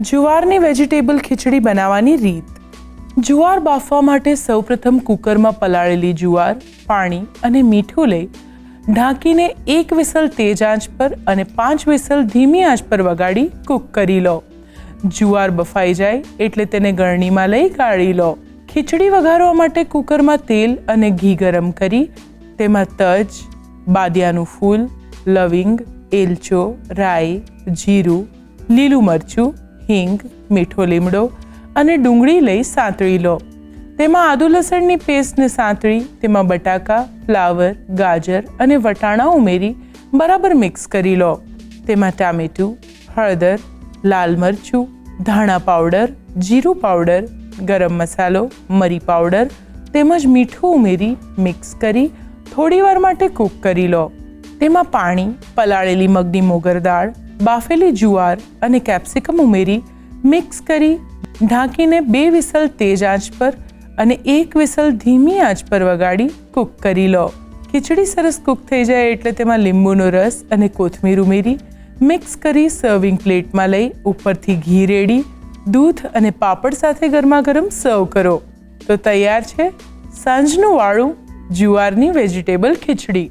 જુવારની vegetable ખીચડી બનાવવાની રીત. જુવાર બાફવા માટે સૌપ્રથમ કુકરમાં પલાળેલી જુવાર, પાણી અને મીઠું લઈ ઢાંકીને 1 વિસલ તેજ આંચ પર અને 5 વિસલ ધીમી આંચ પર વગાડી કૂક કરી લો. જુવાર બફાઈ જાય એટલે તેને ગળણીમાં લઈ ગાળી લો. ખીચડી વઘારવા માટે કુકરમાં તેલ અને ઘી ગરમ કરી તેમાં તજ, બાદિયાનું ફૂલ, લવિંગ, એલચો, રાઈ, જીરું, લીલું મરચું, હિંગ, મીઠો લીમડો અને ડુંગળી લઈ સાંતળી લો. તેમાં આદુ લસણની પેસ્ટને સાંતળી તેમાં બટાકા, ફ્લાવર, ગાજર અને વટાણા ઉમેરી બરાબર મિક્સ કરી લો. તેમાં ટામેટું, હળદર, લાલ મરચું, ધાણા પાવડર, જીરું પાવડર, ગરમ મસાલો, મરી પાવડર તેમજ મીઠું ઉમેરી મિક્સ કરી થોડીવાર માટે કૂક કરી લો. તેમાં પાણી, પલાળેલી મગની મોગર દાળ, બાફેલી જુવાર અને કેપ્સિકમ ઉમેરી મિક્સ કરી ઢાંકીને 2 વિસલ તેજ આંચ પર અને 1 વિસલ ધીમી આંચ પર વગાડી કૂક કરી લો. ખીચડી સરસ કૂક થઈ જાય એટલે તેમાં લીંબુનો રસ અને કોથમીર ઉમેરી મિક્સ કરી સર્વિંગ પ્લેટમાં લઈ ઉપરથી ઘી રેડી દૂધ અને પાપડ સાથે ગરમા ગરમ સર્વ કરો. તો તૈયાર છે સાંજનું વાળું જુવારની વેજીટેબલ ખીચડી.